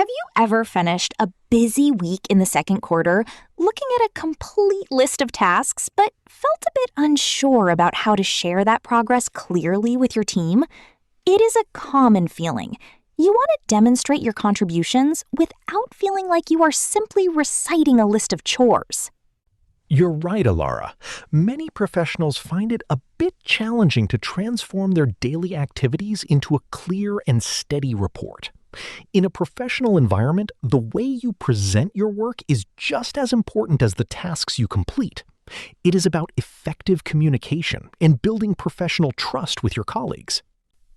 Have you ever finished a busy week in the second quarter, looking at a complete list of tasks, but felt a bit unsure about how to share that progress clearly with your team? It is a common feeling. You want to demonstrate your contributions without feeling like you are simply reciting a list of chores. You're right, Elara. Many professionals find it a bit challenging to transform their daily activities into a clear and steady report. In a professional environment, the way you present your work is just as important as the tasks you complete. It is about effective communication and building professional trust with your colleagues.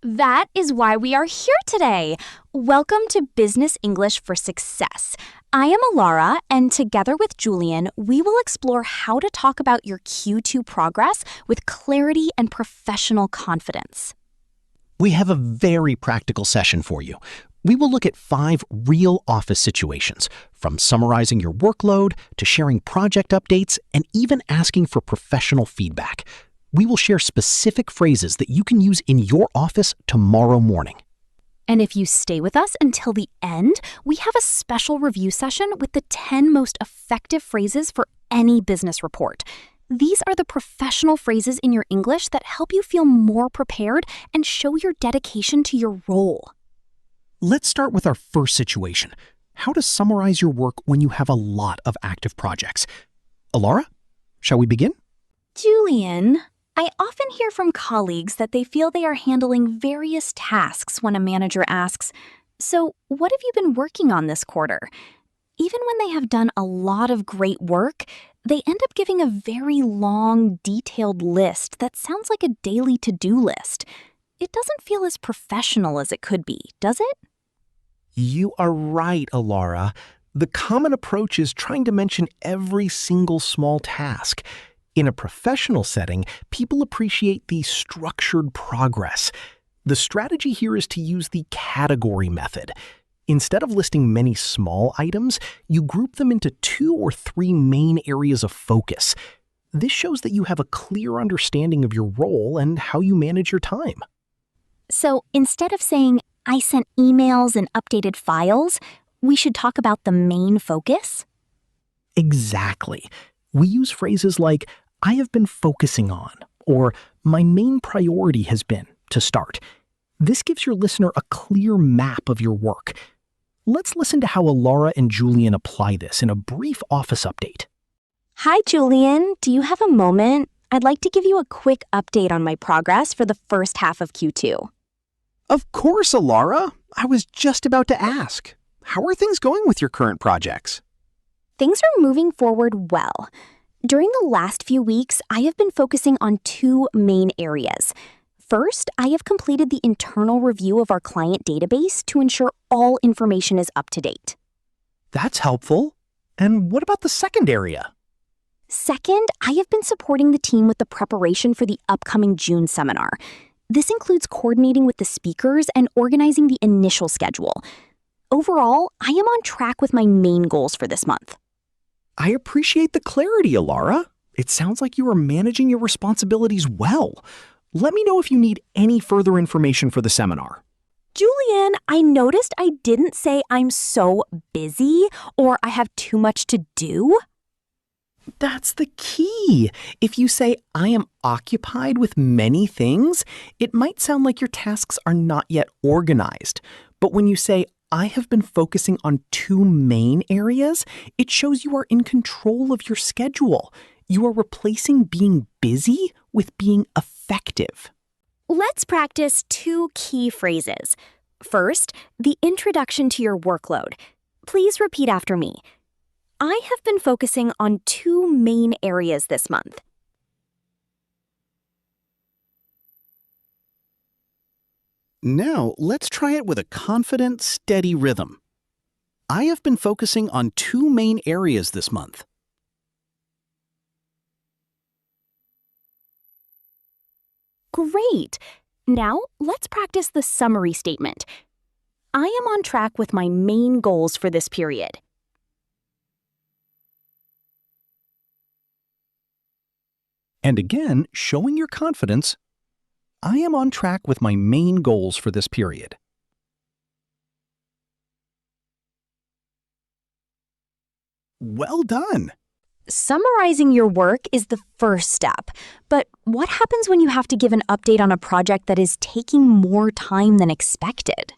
That is why we are here today. Welcome to Business English for Success. I am Elara, and together with Julian, we will explore how to talk about your Q2 progress with clarity and professional confidence. We have a very practical session for you. We will look at 5 real office situations, from summarizing your workload to sharing project updates and even asking for professional feedback. We will share specific phrases that you can use in your office tomorrow morning. And if you stay with us until the end, we have a special review session with the 10 most effective phrases for any business report. These are the professional phrases in your English that help you feel more prepared and show your dedication to your role. Let's start with our first situation, how to summarize your work when you have a lot of active projects. Elara, shall we begin? Julian, I often hear from colleagues that they feel they are handling various tasks when a manager asks, "So, what have you been working on this quarter?" Even when they have done a lot of great work, they end up giving a very long, detailed list that sounds like a daily to-do list. It doesn't feel as professional as it could be, does it? You are right, Elara. The common approach is trying to mention every single small task. In a professional setting, people appreciate the structured progress. The strategy here is to use the category method. Instead of listing many small items, you group them into 2 or 3 main areas of focus. This shows that you have a clear understanding of your role and how you manage your time. So instead of saying, "I sent emails and updated files," we should talk about the main focus? Exactly. We use phrases like, "I have been focusing on," or "my main priority has been," to start. This gives your listener a clear map of your work. Let's listen to how Elara and Julian apply this in a brief office update. Hi, Julian. Do you have a moment? I'd like to give you a quick update on my progress for the first half of Q2. Of course, Elara. I was just about to ask. How are things going with your current projects? Things are moving forward well. During the last few weeks, I have been focusing on 2 main areas. First, I have completed the internal review of our client database to ensure all information is up to date. That's helpful. And what about the second area? Second, I have been supporting the team with the preparation for the upcoming June seminar. This includes coordinating with the speakers and organizing the initial schedule. Overall, I am on track with my main goals for this month. I appreciate the clarity, Elara. It sounds like you are managing your responsibilities well. Let me know if you need any further information for the seminar. Julian, I noticed I didn't say I'm so busy or I have too much to do. That's the key. If you say, "I am occupied with many things," it might sound like your tasks are not yet organized. But when you say, "I have been focusing on 2 main areas," it shows you are in control of your schedule. You are replacing being busy with being effective. Let's practice 2 key phrases. First, the introduction to your workload. Please repeat after me. I have been focusing on 2 main areas this month. Now, let's try it with a confident, steady rhythm. I have been focusing on 2 main areas this month. Great! Now, let's practice the summary statement. I am on track with my main goals for this period. And again, showing your confidence, I am on track with my main goals for this period. Well done. Summarizing your work is the first step, but what happens when you have to give an update on a project that is taking more time than expected?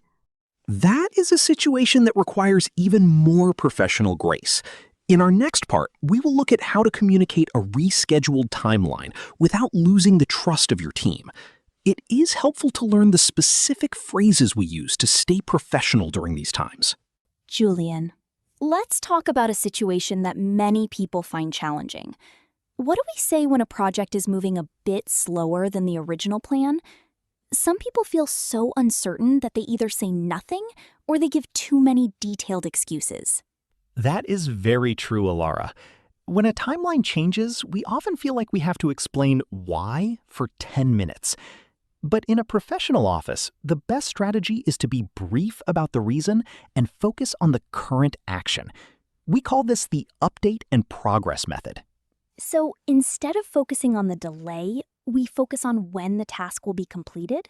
That is a situation that requires even more professional grace. In our next part, we will look at how to communicate a rescheduled timeline without losing the trust of your team. It is helpful to learn the specific phrases we use to stay professional during these times. Julian, let's talk about a situation that many people find challenging. What do we say when a project is moving a bit slower than the original plan? Some people feel so uncertain that they either say nothing or they give too many detailed excuses. That is very true, Elara. When a timeline changes, we often feel like we have to explain why for 10 minutes. But in a professional office, the best strategy is to be brief about the reason and focus on the current action. We call this the update and progress method. So instead of focusing on the delay, we focus on when the task will be completed?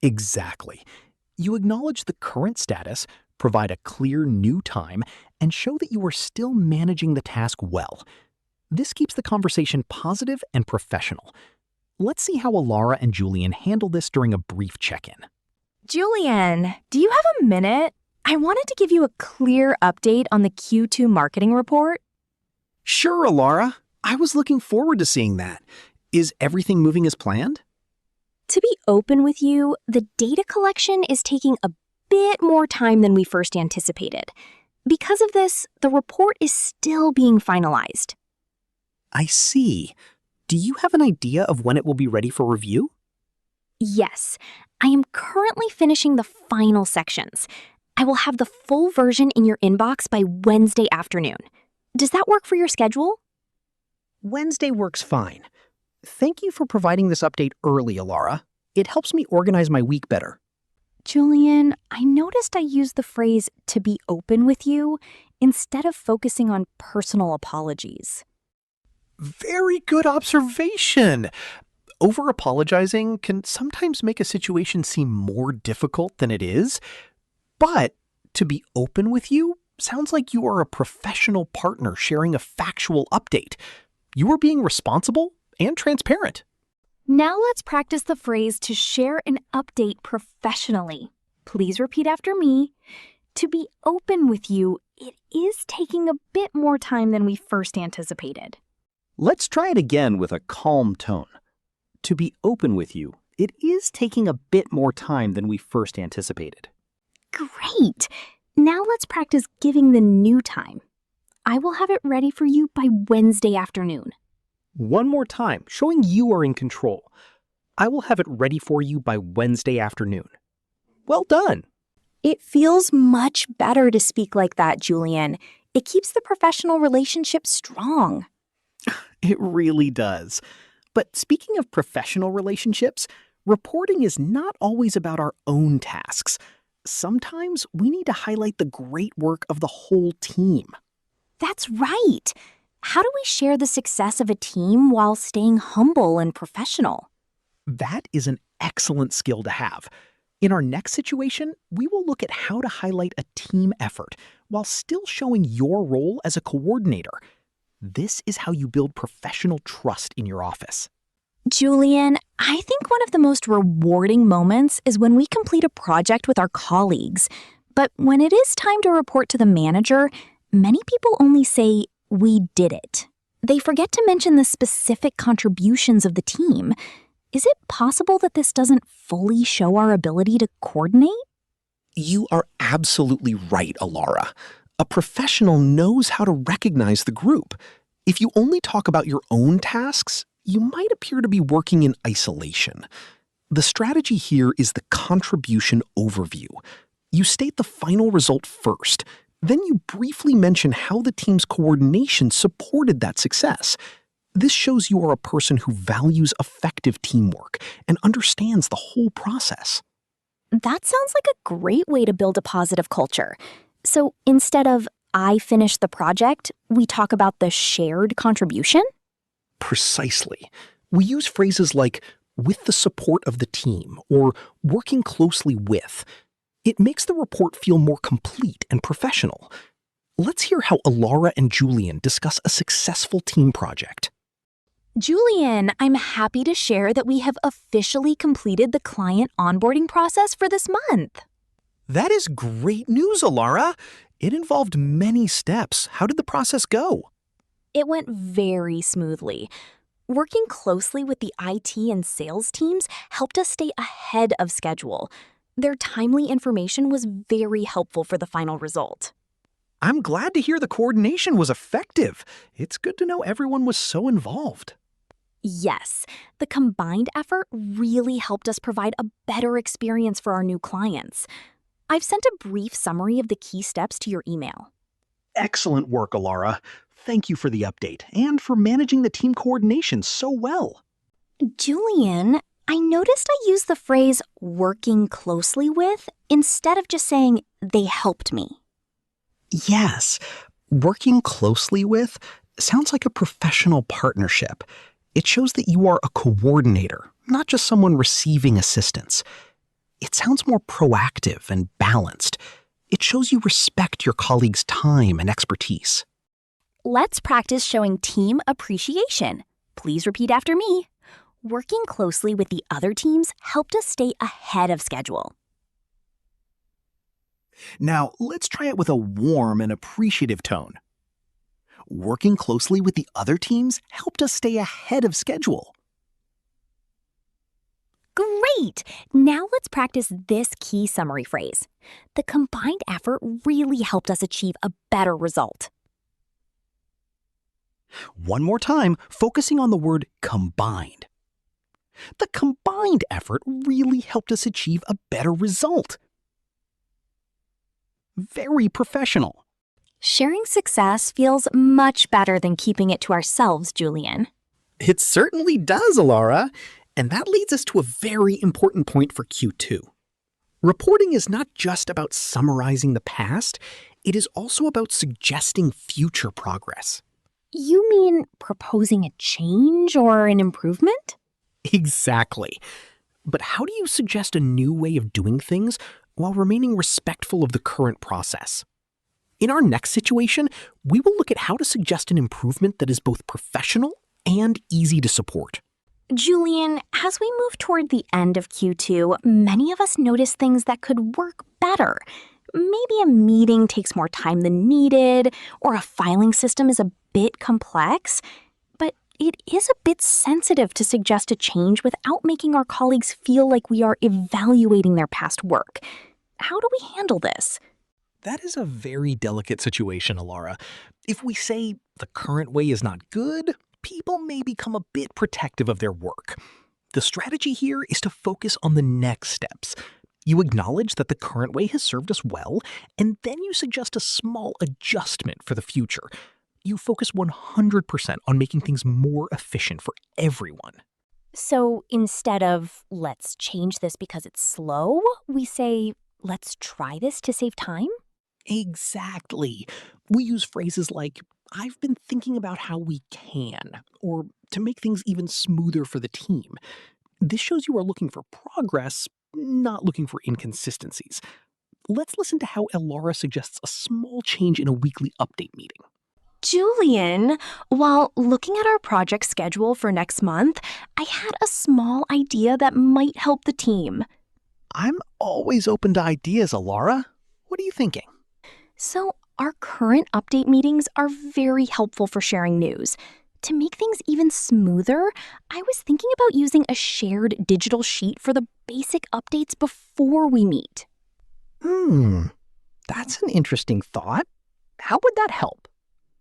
Exactly. You acknowledge the current status, provide a clear new time, and show that you are still managing the task well. This keeps the conversation positive and professional. Let's see how Elara and Julian handle this during a brief check-in. Julian, do you have a minute? I wanted to give you a clear update on the Q2 marketing report. Sure, Elara. I was looking forward to seeing that. Is everything moving as planned? To be open with you, the data collection is taking a bit more time than we first anticipated. Because of this, the report is still being finalized. I see. Do you have an idea of when it will be ready for review? Yes, I am currently finishing the final sections. I will have the full version in your inbox by Wednesday afternoon. Does that work for your schedule? Wednesday works fine. Thank you for providing this update early, Elara. It helps me organize my week better. Julian, I noticed I used the phrase "to be open with you" instead of focusing on personal apologies. Very good observation. Over-apologizing can sometimes make a situation seem more difficult than it is, but to be open with you sounds like you are a professional partner sharing a factual update. You are being responsible and transparent. Now let's practice the phrase "to share an update professionally." Please repeat after me. To be open with you, it is taking a bit more time than we first anticipated. Let's try it again with a calm tone. To be open with you, it is taking a bit more time than we first anticipated. Great! Now let's practice giving the new time. I will have it ready for you by Wednesday afternoon. One more time, showing you are in control. I will have it ready for you by Wednesday afternoon. Well done. It feels much better to speak like that, Julian. It keeps the professional relationship strong. It really does. But speaking of professional relationships, reporting is not always about our own tasks. Sometimes we need to highlight the great work of the whole team. That's right. How do we share the success of a team while staying humble and professional? That is an excellent skill to have. In our next situation, we will look at how to highlight a team effort while still showing your role as a coordinator. This is how you build professional trust in your office. Julian, I think one of the most rewarding moments is when we complete a project with our colleagues. But when it is time to report to the manager, many people only say, "We did it." They forget to mention the specific contributions of the team. Is it possible that this doesn't fully show our ability to coordinate? You are absolutely right, Elara. A professional knows how to recognize the group. If you only talk about your own tasks, you might appear to be working in isolation. The strategy here is the contribution overview. You state the final result first, then you briefly mention how the team's coordination supported that success. This shows you are a person who values effective teamwork and understands the whole process. That sounds like a great way to build a positive culture. So instead of "I finished the project," we talk about the shared contribution? Precisely. We use phrases like "with the support of the team" or "working closely with." It makes the report feel more complete and professional. Let's hear how Elara and Julian discuss a successful team project. Julian, I'm happy to share that we have officially completed the client onboarding process for this month. That is great news, Elara. It involved many steps. How did the process go? It went very smoothly. Working closely with the IT and sales teams helped us stay ahead of schedule. Their timely information was very helpful for the final result. I'm glad to hear the coordination was effective. It's good to know everyone was so involved. Yes, the combined effort really helped us provide a better experience for our new clients. I've sent a brief summary of the key steps to your email. Excellent work, Elara. Thank you for the update and for managing the team coordination so well. Julian, I noticed I used the phrase working closely with instead of just saying they helped me. Yes, working closely with sounds like a professional partnership. It shows that you are a coordinator, not just someone receiving assistance. It sounds more proactive and balanced. It shows you respect your colleagues' time and expertise. Let's practice showing team appreciation. Please repeat after me. Working closely with the other teams helped us stay ahead of schedule. Now, let's try it with a warm and appreciative tone. Working closely with the other teams helped us stay ahead of schedule. Great! Now let's practice this key summary phrase. The combined effort really helped us achieve a better result. One more time, focusing on the word combined. The combined effort really helped us achieve a better result. Very professional. Sharing success feels much better than keeping it to ourselves, Julian. It certainly does, Elara. And that leads us to a very important point for Q2. Reporting is not just about summarizing the past, it is also about suggesting future progress. You mean proposing a change or an improvement? Exactly. But how do you suggest a new way of doing things while remaining respectful of the current process? In our next situation, we will look at how to suggest an improvement that is both professional and easy to support. Julian, as we move toward the end of Q2, many of us notice things that could work better. Maybe a meeting takes more time than needed, or a filing system is a bit complex. But it is a bit sensitive to suggest a change without making our colleagues feel like we are evaluating their past work. How do we handle this? That is a very delicate situation, Elara. If we say the current way is not good, people may become a bit protective of their work. The strategy here is to focus on the next steps. You acknowledge that the current way has served us well, and then you suggest a small adjustment for the future. You focus 100% on making things more efficient for everyone. So instead of, let's change this because it's slow, we say, let's try this to save time? Exactly. We use phrases like, I've been thinking about how we can, or to make things even smoother for the team. This shows you are looking for progress, not looking for inconsistencies. Let's listen to how Elara suggests a small change in a weekly update meeting. Julian, while looking at our project schedule for next month, I had a small idea that might help the team. I'm always open to ideas, Elara. What are you thinking? So, our current update meetings are very helpful for sharing news. To make things even smoother, I was thinking about using a shared digital sheet for the basic updates before we meet. That's an interesting thought. How would that help?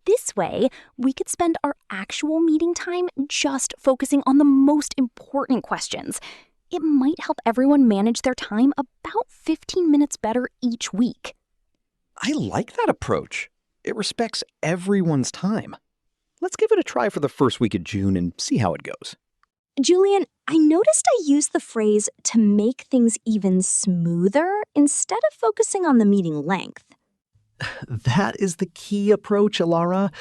This way, we could spend our actual meeting time just focusing on the most important questions. It might help everyone manage their time about 15 minutes better each week. I like that approach. It respects everyone's time. Let's give it a try for the first week of June and see how it goes. Julian, I noticed I used the phrase to make things even smoother instead of focusing on the meeting length. That is the key approach, Elara.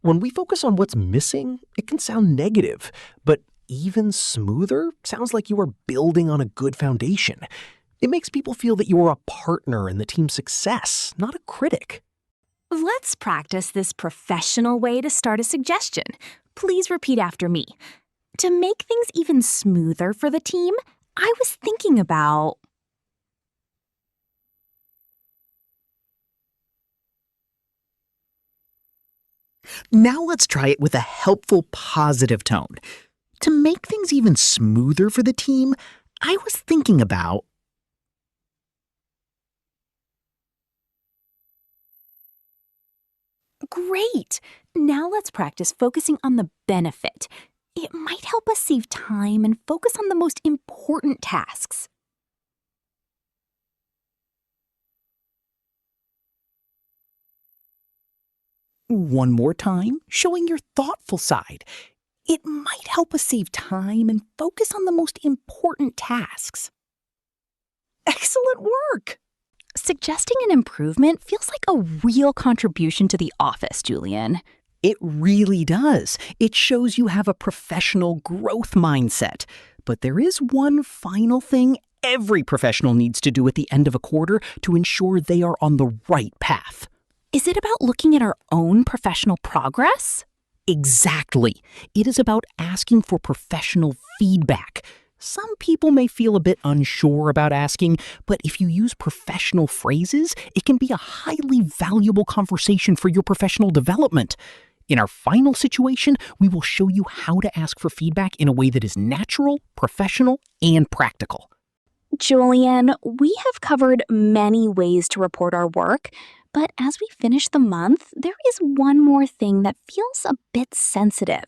When we focus on what's missing, it can sound negative, but even smoother sounds like you are building on a good foundation. It makes people feel that you are a partner in the team's success, not a critic. Let's practice this professional way to start a suggestion. Please repeat after me. To make things even smoother for the team, I was thinking about... Now let's try it with a helpful, positive tone. To make things even smoother for the team, I was thinking about... Great! Now let's practice focusing on the benefit. It might help us save time and focus on the most important tasks. One more time, showing your thoughtful side. It might help us save time and focus on the most important tasks. Excellent work! Suggesting an improvement feels like a real contribution to the office, Julian. It really does. It shows you have a professional growth mindset. But there is one final thing every professional needs to do at the end of a quarter to ensure they are on the right path. Is it about looking at our own professional progress? Exactly. It is about asking for professional feedback. Some people may feel a bit unsure about asking, but if you use professional phrases, it can be a highly valuable conversation for your professional development. In our final situation, we will show you how to ask for feedback in a way that is natural, professional, and practical. Julian, we have covered many ways to report our work, but as we finish the month, there is one more thing that feels a bit sensitive.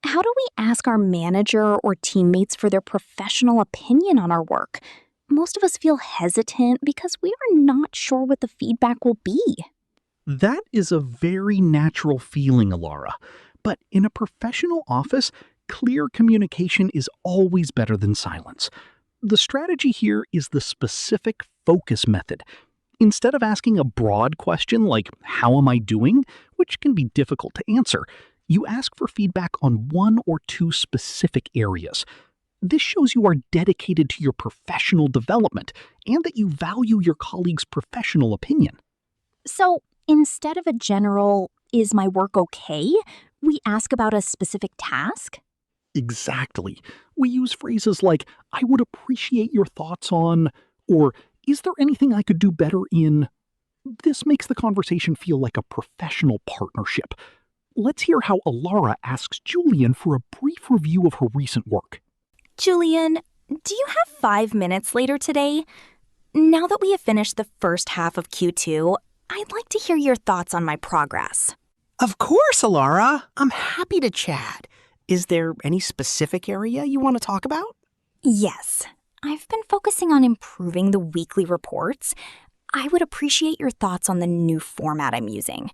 How do we ask our manager or teammates for their professional opinion on our work? Most of us feel hesitant because we are not sure what the feedback will be. That is a very natural feeling, Elara. But in a professional office, clear communication is always better than silence. The strategy here is the specific focus method. Instead of asking a broad question like, "How am I doing?" which can be difficult to answer, you ask for feedback on one or two specific areas. This shows you are dedicated to your professional development and that you value your colleagues' professional opinion. So instead of a general, "Is my work okay?" we ask about a specific task? Exactly. We use phrases like, "I would appreciate your thoughts on," or "Is there anything I could do better in?" This makes the conversation feel like a professional partnership. Let's hear how Elara asks Julian for a brief review of her recent work. Julian, do you have 5 minutes later today? Now that we have finished the first half of Q2, I'd like to hear your thoughts on my progress. Of course, Elara. I'm happy to chat. Is there any specific area you want to talk about? Yes, I've been focusing on improving the weekly reports. I would appreciate your thoughts on the new format I'm using.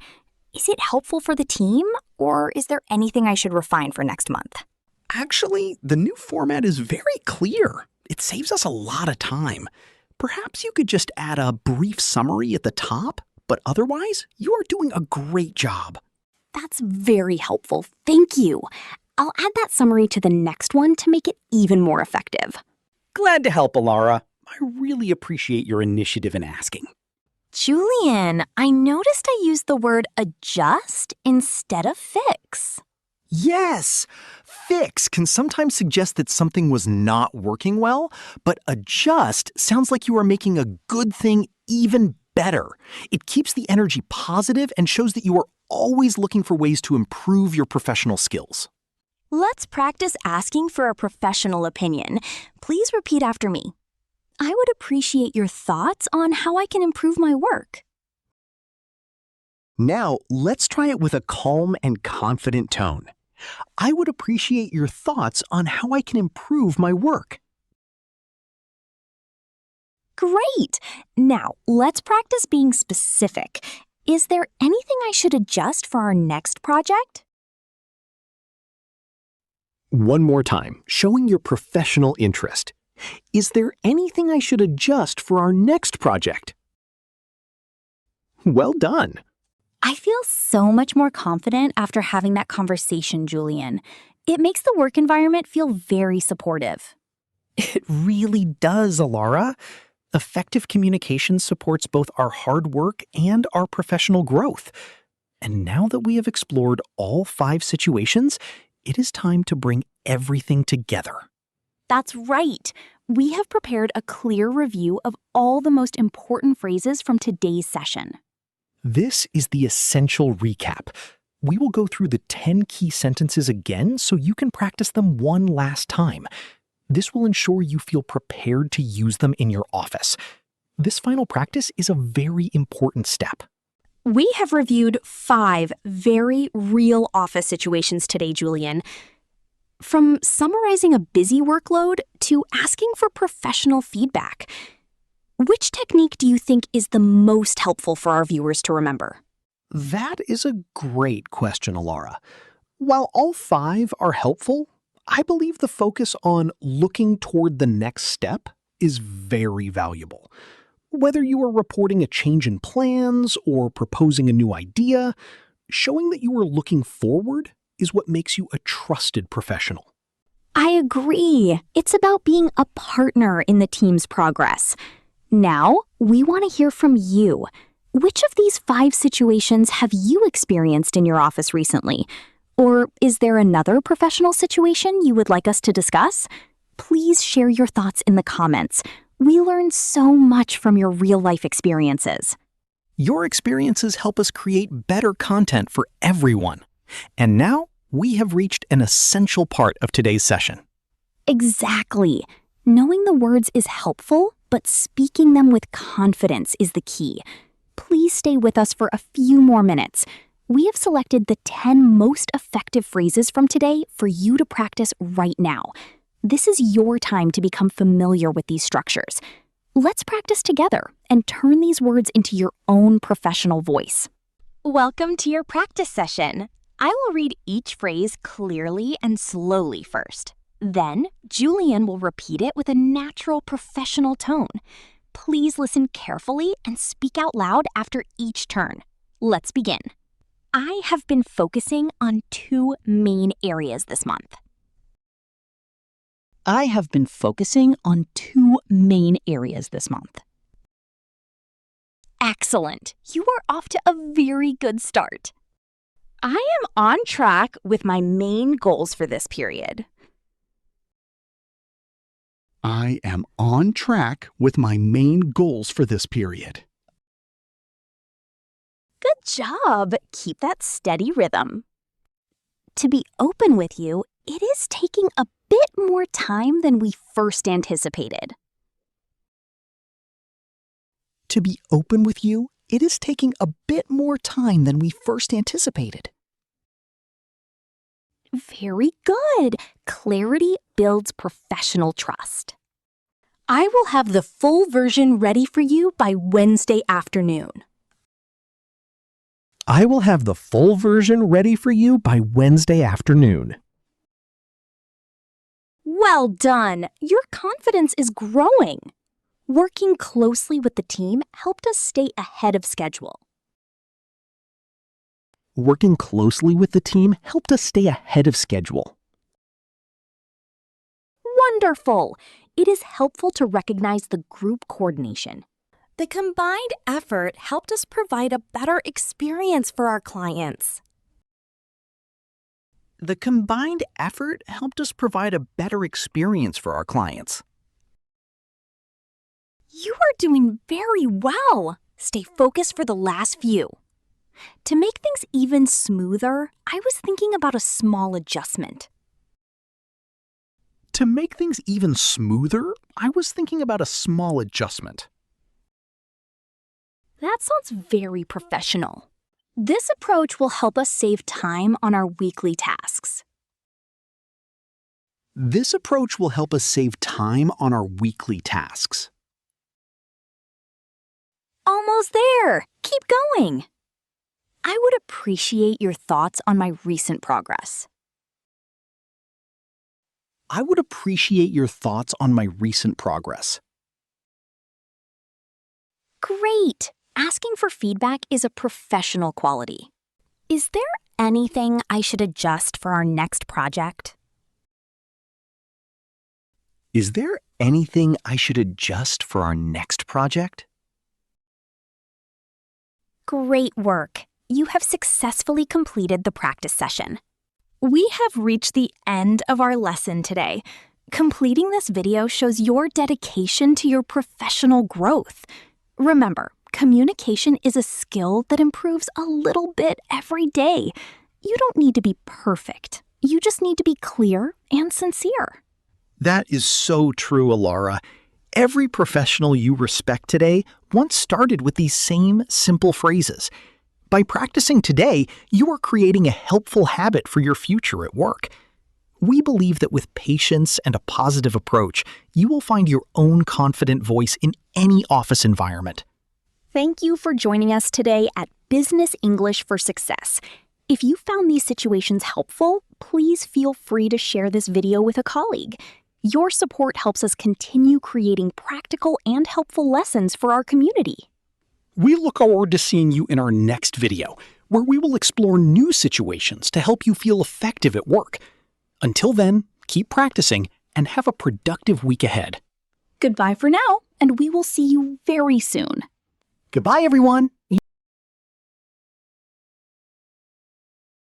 Is it helpful for the team, or is there anything I should refine for next month? Actually, the new format is very clear. It saves us a lot of time. Perhaps you could just add a brief summary at the top, but otherwise, you are doing a great job. That's very helpful, thank you. I'll add that summary to the next one to make it even more effective. Glad to help, Elara. I really appreciate your initiative in asking. Julian, I noticed I used the word adjust instead of fix. Yes! Fix can sometimes suggest that something was not working well, but adjust sounds like you are making a good thing even better. It keeps the energy positive and shows that you are always looking for ways to improve your professional skills. Let's practice asking for a professional opinion. Please repeat after me. I would appreciate your thoughts on how I can improve my work. Now, let's try it with a calm and confident tone. I would appreciate your thoughts on how I can improve my work. Great! Now, let's practice being specific. Is there anything I should adjust for our next project? One more time, showing your professional interest. Is there anything I should adjust for our next project? Well done. I feel so much more confident after having that conversation, Julian. It makes the work environment feel very supportive. It really does, Elara. Effective communication supports both our hard work and our professional growth. And now that we have explored all 5 situations, it is time to bring everything together. That's right. We have prepared a clear review of all the most important phrases from today's session. This is the essential recap. We will go through the 10 key sentences again so you can practice them one last time. This will ensure you feel prepared to use them in your office. This final practice is a very important step. We have reviewed 5 very real office situations today, Julian. From summarizing a busy workload to asking for professional feedback. Which technique do you think is the most helpful for our viewers to remember? That is a great question, Elara. While all 5 are helpful, I believe the focus on looking toward the next step is very valuable. Whether you are reporting a change in plans or proposing a new idea, showing that you are looking forward is what makes you a trusted professional. I agree. It's about being a partner in the team's progress. Now, we want to hear from you. Which of these 5 situations have you experienced in your office recently? Or is there another professional situation you would like us to discuss? Please share your thoughts in the comments. We learn so much from your real-life experiences. Your experiences help us create better content for everyone. And now, we have reached an essential part of today's session. Exactly. Knowing the words is helpful, but speaking them with confidence is the key. Please stay with us for a few more minutes. We have selected the 10 most effective phrases from today for you to practice right now. This is your time to become familiar with these structures. Let's practice together and turn these words into your own professional voice. Welcome to your practice session. I will read each phrase clearly and slowly first. Then, Julian will repeat it with a natural professional tone. Please listen carefully and speak out loud after each turn. Let's begin. I have been focusing on 2 main areas this month. I have been focusing on 2 main areas this month. Excellent. You are off to a very good start. I am on track with my main goals for this period. I am on track with my main goals for this period. Good job. Keep that steady rhythm. To be open with you, it is taking a bit more time than we first anticipated. To be open with you, it is taking a bit more time than we first anticipated. Very good. Clarity builds professional trust. I will have the full version ready for you by Wednesday afternoon. I will have the full version ready for you by Wednesday afternoon. Well done. Your confidence is growing. Working closely with the team helped us stay ahead of schedule. Working closely with the team helped us stay ahead of schedule. Wonderful. It is helpful to recognize the group coordination. The combined effort helped us provide a better experience for our clients. The combined effort helped us provide a better experience for our clients. You are doing very well. Stay focused for the last few. To make things even smoother, I was thinking about a small adjustment. To make things even smoother, I was thinking about a small adjustment. That sounds very professional. This approach will help us save time on our weekly tasks. This approach will help us save time on our weekly tasks. Almost there. Keep going. I would appreciate your thoughts on my recent progress. I would appreciate your thoughts on my recent progress. Great. Asking for feedback is a professional quality. Is there anything I should adjust for our next project? Is there anything I should adjust for our next project? Great work! You have successfully completed the practice session. We have reached the end of our lesson today. Completing this video shows your dedication to your professional growth. Remember, communication is a skill that improves a little bit every day. You don't need to be perfect. You just need to be clear and sincere. That is so true, Elara. Every professional you respect today once started with these same simple phrases. By practicing today, you are creating a helpful habit for your future at work. We believe that with patience and a positive approach, you will find your own confident voice in any office environment. Thank you for joining us today at Business English for Success. If you found these situations helpful, please feel free to share this video with a colleague. Your support helps us continue creating practical and helpful lessons for our community. We look forward to seeing you in our next video, where we will explore new situations to help you feel effective at work. Until then, keep practicing and have a productive week ahead. Goodbye for now, and we will see you very soon. Goodbye, everyone!